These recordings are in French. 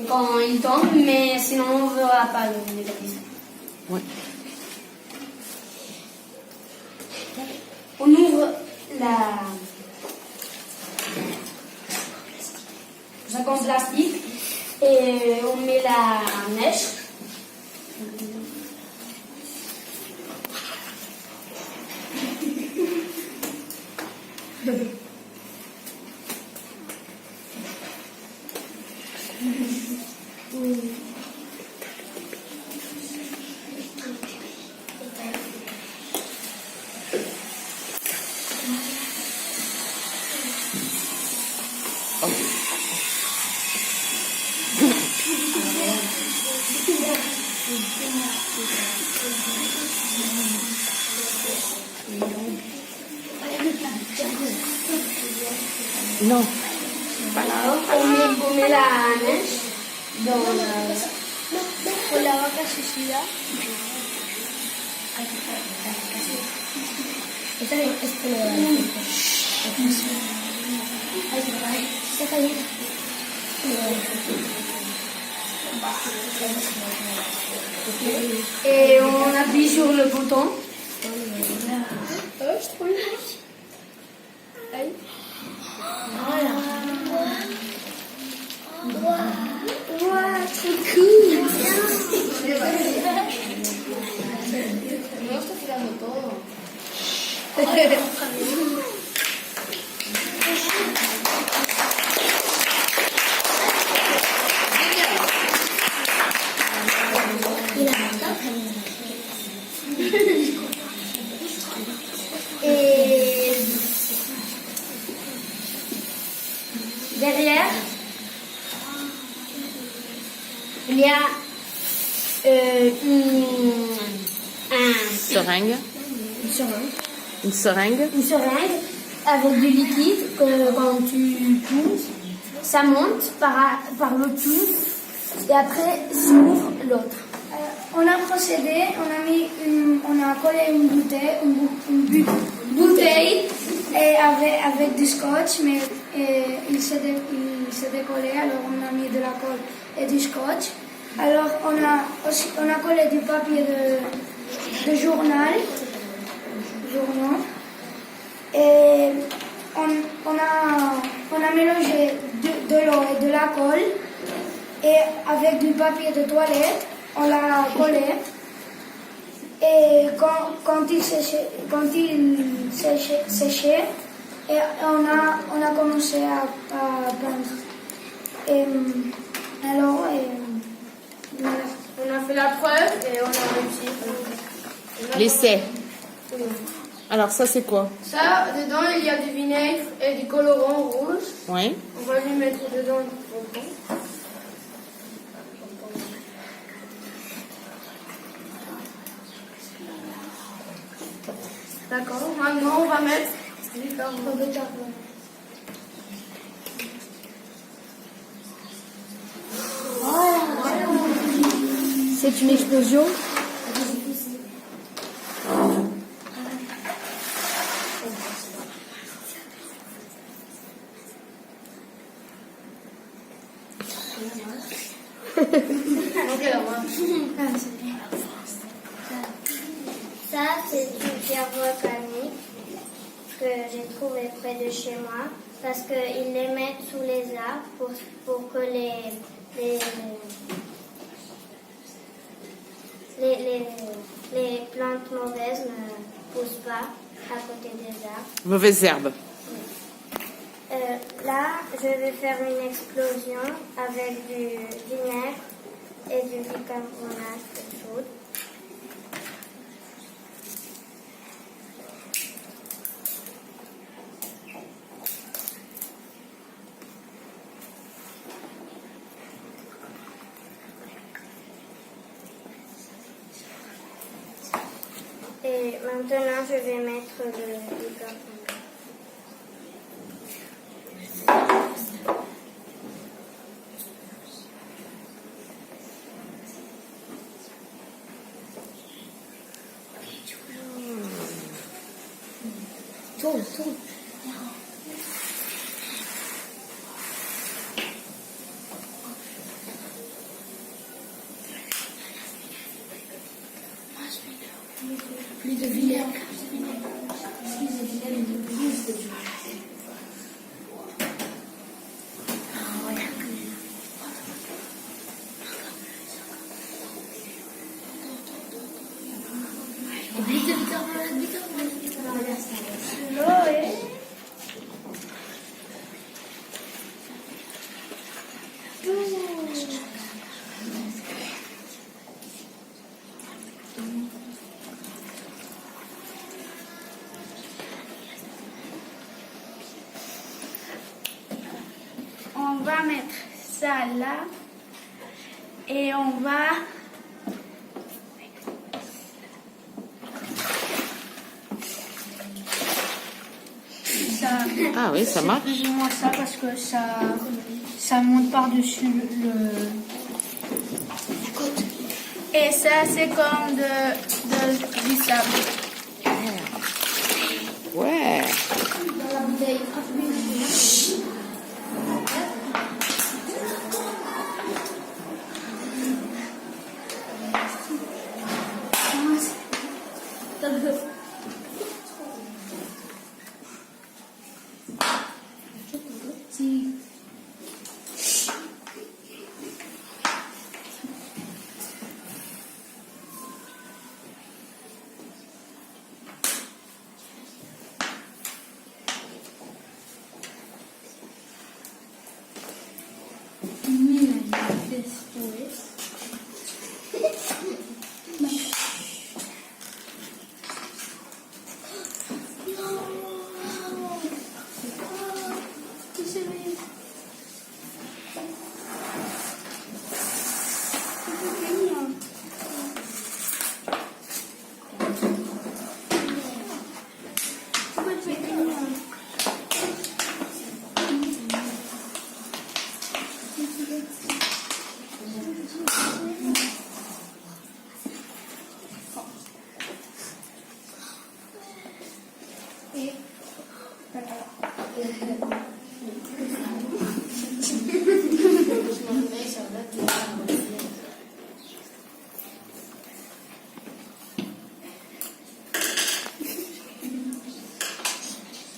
quand il tombe, mais sinon on ne verra pas le mécanisme. Ouais. On ouvre la jaquette en plastique et on met la neige. Non. On met la neige dans la... Con la vaca suicida. Está bien, et on appuie sur le bouton. C'est trop bien. Allez. Voilà. Wow, trop cool. No estoy tirando todo. Et derrière, il y a Seringue. Une seringue. une seringue avec du liquide que quand tu pousses, ça monte par le tube et après s'ouvre l'autre. On a procédé, on a collé une bouteille et avec du scotch, mais il s'est décollé, alors on a mis de la colle et du scotch. Alors on a collé du papier de journaux et on a mélangé de l'eau et de la colle et avec du papier de toilette. On l'a collé et quand il séchait, et on a commencé à peindre. Et alors, voilà. On a fait la preuve et on a réussi. L'essai. Alors ça c'est quoi? Ça, dedans il y a du vinaigre et du colorant rouge. Oui. On va lui mettre dedans du bonbon. D'accord, maintenant on va mettre du carbone. C'est une explosion. Ça, c'est une pierre volcanique que j'ai trouvée près de chez moi parce qu'ils les mettent sous les arbres pour que les plantes mauvaises ne poussent pas à côté des arbres. Mauvaise herbe. Là, je vais faire une explosion avec du vinaigre et du bicarbonate de soude. Et maintenant, je vais mettre le bicarbonate. Tourne. on va mettre ça là et on va ça. Ah oui, ça marche. C'est plus ou moins ça parce que ça monte par-dessus le. Et ça, c'est comme du sable. Ouais.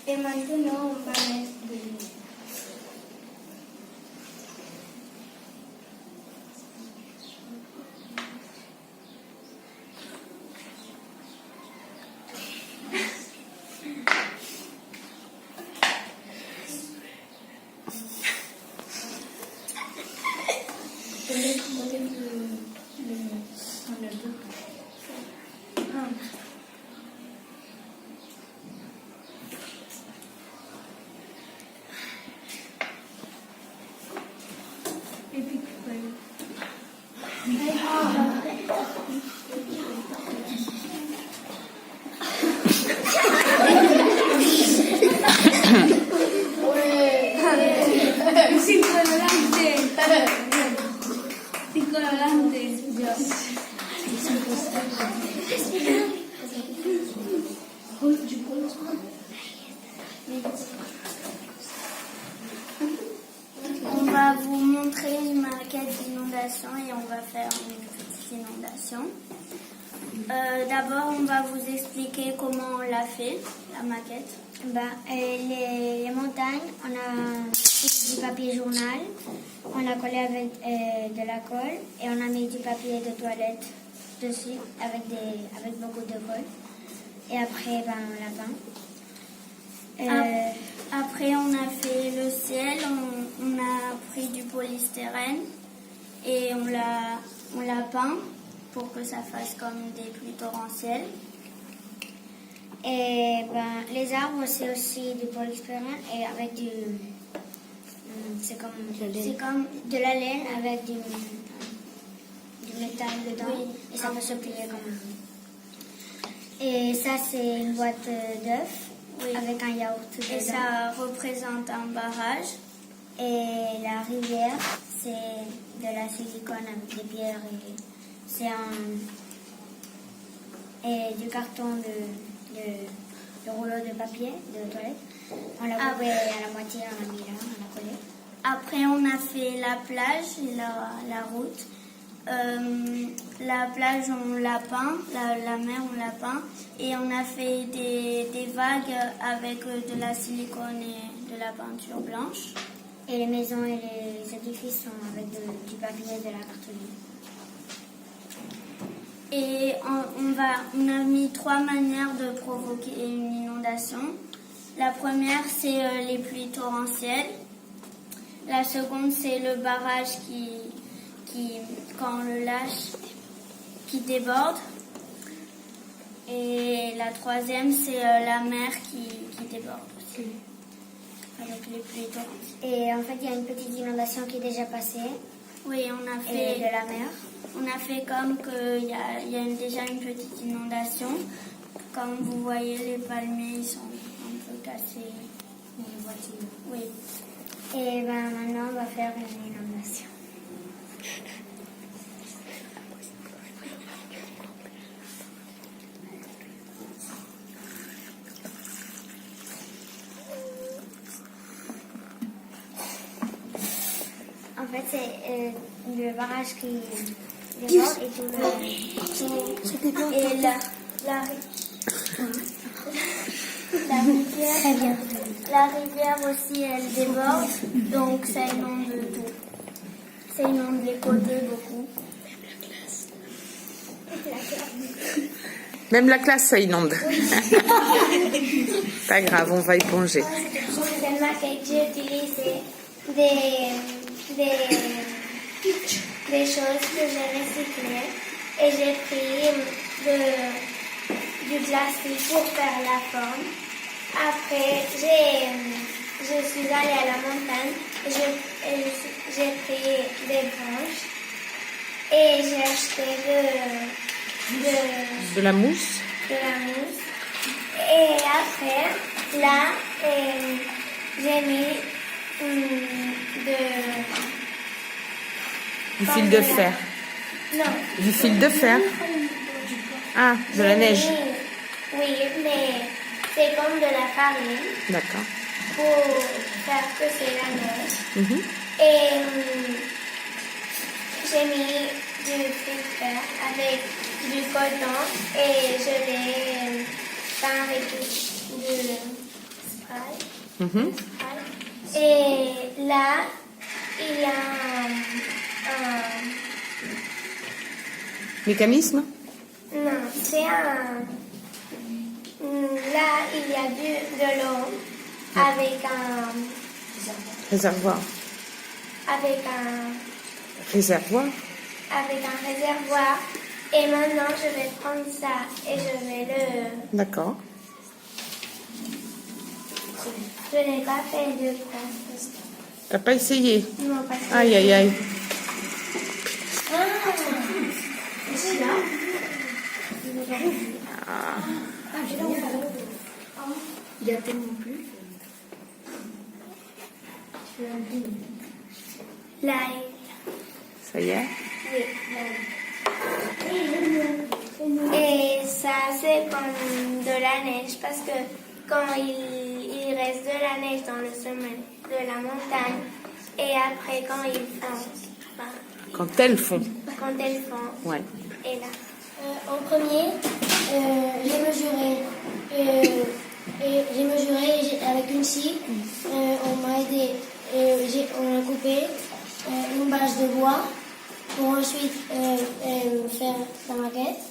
Et maintenant, on va mettre On va vous montrer une maquette d'inondation et on va faire une petite inondation. D'abord, on va vous expliquer comment on l'a fait, la maquette. Les montagnes, on a mis du papier journal, on a collé avec de la colle et on a mis du papier de toilette dessus avec beaucoup de colle. Et après, on l'a peint. Après, on a fait le ciel, on a pris du polystyrène et on l'a peint pour que ça fasse comme des pluies torrentielles. Et les arbres, c'est aussi du polystyrène et avec c'est comme de la laine avec du métal dedans. Oui. Et ça peut se plier comme ça. Et ça, c'est une boîte d'œufs. Oui. Avec un yaourt dedans. Et ça représente un barrage. Et la rivière, c'est de la silicone avec des pierres et du carton de rouleau de papier de toilette. On l'a coupé à la moitié, on l'a mis là, on l'a collé. Après, on a fait la plage et la route. La plage, on l'a peint, la mer, on l'a peint. Et on a fait des vagues avec de la silicone et de la peinture blanche. Et les maisons et les édifices sont avec du papier et de la cartouche. Et on a mis 3 manières de provoquer une inondation. La première, c'est les pluies torrentielles. La seconde, c'est le barrage qui, quand on le lâche, qui déborde. Et la troisième, c'est la mer qui déborde aussi. Avec avec les pluies torrentielles. Et en fait, il y a une petite inondation qui est déjà passée. Oui, on a Et fait de la mer. On a fait comme qu'il y a déjà une petite inondation. Comme vous voyez, les palmiers ils sont un peu cassés. Les voitures. Oui. Et ben maintenant, on va faire une inondation. En fait, c'est le barrage qui déborde et tout le... Et la rivière aussi, elle déborde, donc ça inonde tout. Ça inonde les côtés beaucoup. Même la classe, ça inonde. Pas grave, on va éponger. Tellement que j'ai utilisé des choses que j'ai recyclées et j'ai pris du plastique pour faire la forme. Après, je suis allée à la montagne et j'ai pris des branches et j'ai acheté De la mousse. de la mousse. Et après, là, j'ai mis Du fil de fer. Non. Du fil de fer. Ah, de la neige. Oui, mais c'est comme de la farine D'accord. pour faire que c'est la neige. Mhm. Et j'ai mis du fil de fer avec du coton et je l'ai peint avec du spray. Mhm. Et là, il y a un Mécanisme. non, c'est un... Là, il y a de l'eau avec Réservoir. Réservoir. avec un réservoir. Et maintenant, je vais prendre ça et je vais le... D'accord. Je n'ai pas fait de prendre. T'as pas essayé? Non, parce que... Aïe, aïe, aïe. C'est là. Il y a tellement plus. Là, Ça y est. et ça, c'est comme de la neige parce que quand il reste de la neige dans le sommet de la montagne et après quand ils font, enfin, Quand elles font. quand elles font, Ouais. et là. En premier, j'ai mesuré avec une scie. On m'a aidé. On a coupé une bâche de bois pour ensuite faire la maquette.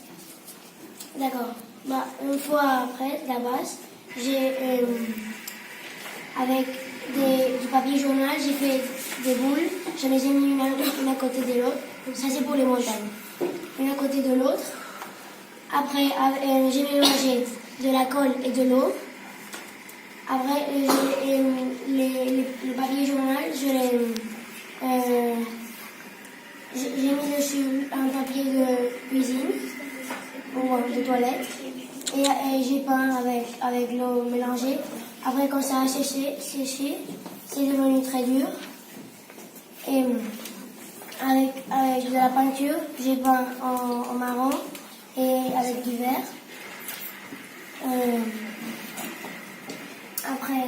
D'accord. Bah, une fois après la base, j'ai avec du papier journal, j'ai fait des boules. Je les ai mis une à côté de l'autre. Ça c'est pour les montagnes. Une à côté de l'autre. Après, j'ai mélangé de la colle et de l'eau. Après, le papier journal, j'ai mis dessus un papier de cuisine ou de toilette. Et j'ai peint avec l'eau mélangée. Après, quand ça a séché, c'est devenu très dur. Et avec de la peinture, j'ai peint en marron et avec du vert. Après,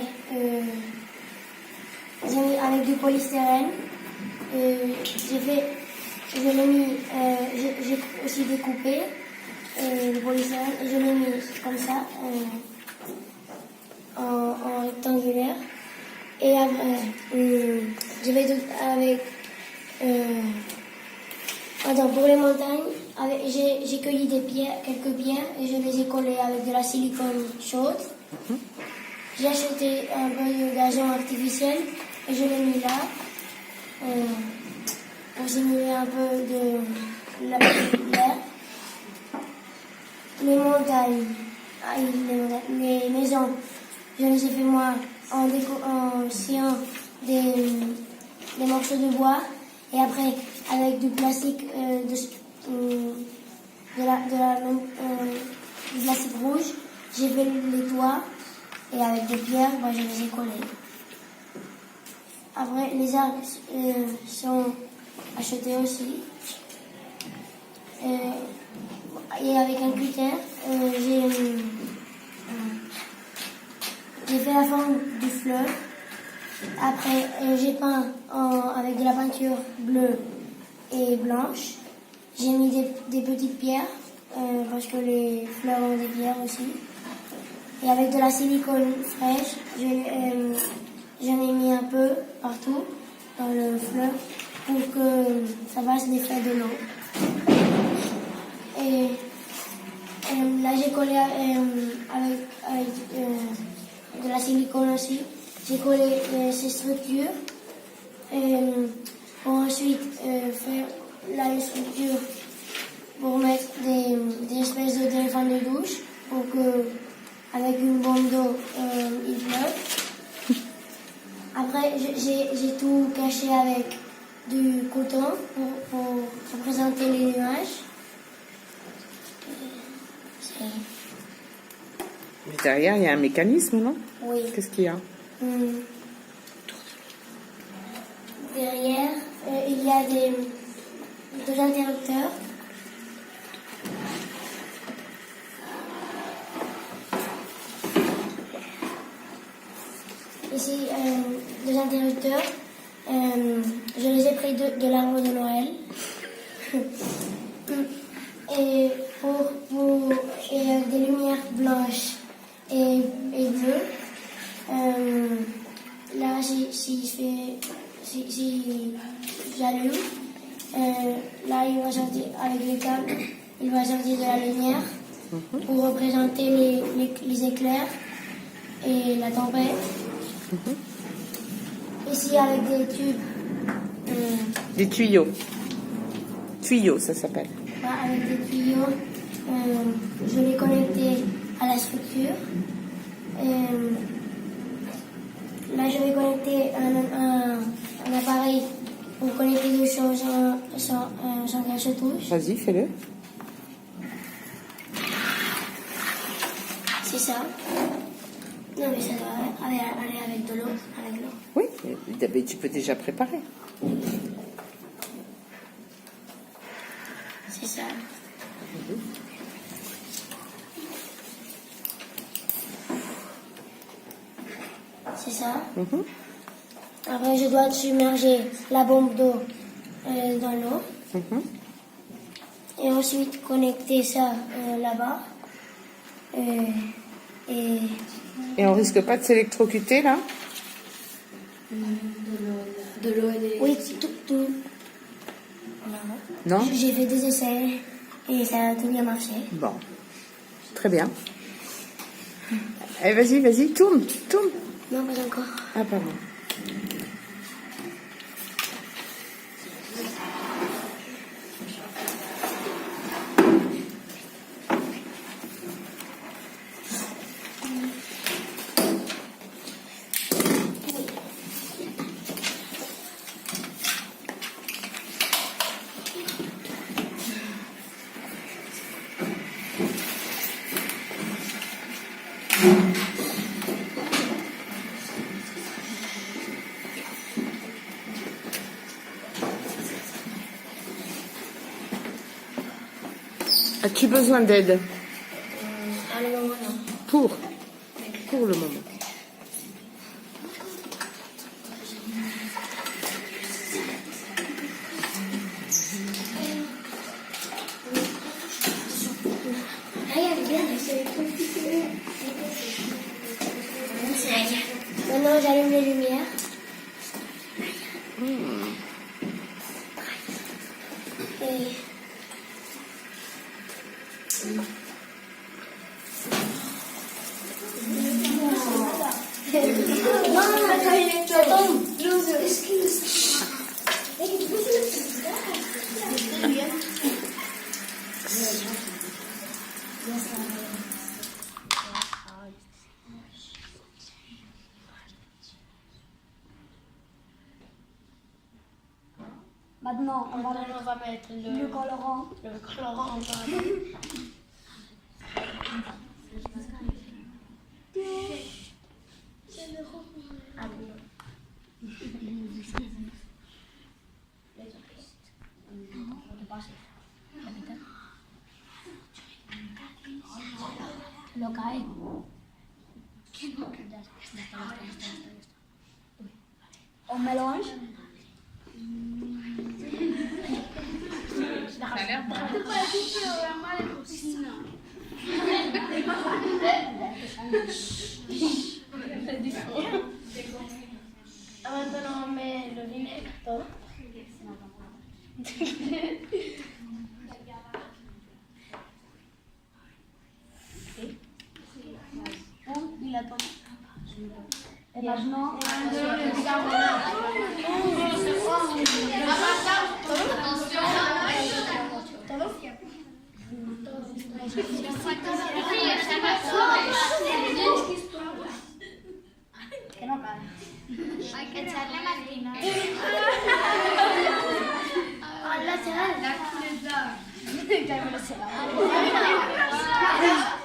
j'ai mis avec du polystyrène. J'ai aussi découpé le polystyrène et je l'ai mis comme ça en rectangulaire. Et après, je vais avec pour les montagnes, j'ai cueilli quelques pierres et je les ai collées avec de la silicone chaude. J'ai acheté un peu de gazon artificiel et je l'ai mis là pour simuler un peu de l'air. Les montagnes, les maisons, je les ai fait moi en sciant des morceaux de bois et après avec du plastique du plastique rouge, j'ai fait les toits et avec des pierres, je les ai collés. Après, les arbres sont achetés aussi. Et avec un cutter, j'ai fait la forme du fleuve. Après, j'ai peint avec de la peinture bleue et blanche. J'ai mis des petites pierres, parce que les fleurs ont des pierres aussi. Et avec de la silicone fraîche, j'en ai mis un peu partout dans le fleuve pour que ça fasse l'effet de l'eau. Et là, j'ai collé avec de la silicone aussi. J'ai collé ces structures pour ensuite faire la structure pour mettre des espèces d'éléphants de douche pour que, avec une bombe d'eau, il pleuve. Après, j'ai tout caché avec du coton pour représenter les nuages. Derrière, il y a un mécanisme, non? Oui. Qu'est-ce qu'il y a? Derrière, il y a deux interrupteurs. Ici, deux interrupteurs. Je les ai pris de l'arbre de Noël. Et des lumières blanches et bleues. Là, si j'allume, là, il va sortir avec les câbles, il va sortir de la lumière pour représenter les éclairs et la tempête. Ici, avec des tubes. Des tuyaux. Tuyaux, ça s'appelle. Avec des tuyaux, je l'ai connecté à la structure. Là, je vais connecter un appareil pour connecter deux choses sans qu'elles se touchent. Vas-y, fais-le. C'est ça. Non, mais ça doit aller avec de l'eau. Avec l'eau. Oui, mais tu peux déjà préparer. C'est ça. C'est ça. Après, je dois submerger la bombe d'eau dans l'eau. Et ensuite connecter ça là-bas. Et on risque pas de s'électrocuter, là? De l'eau et des... Oui, tout. Non? J'ai fait des essais et ça a tout bien marché. Bon. Très bien. Allez, vas-y, tourne. Non, pas encore. Ah, pardon. As-tu besoin d'aide? À le moment, non. Pour le moment. Regarde bien, maintenant, j'allume les lumières. Et... Maintenant, on va Maintenant, on va mettre le colorant. le colorant. Lo cae. On mélange. Maintenant, on met le vinaigre. Todo. Y la toma. Et maintenant, Hay que echarle más vinagre. La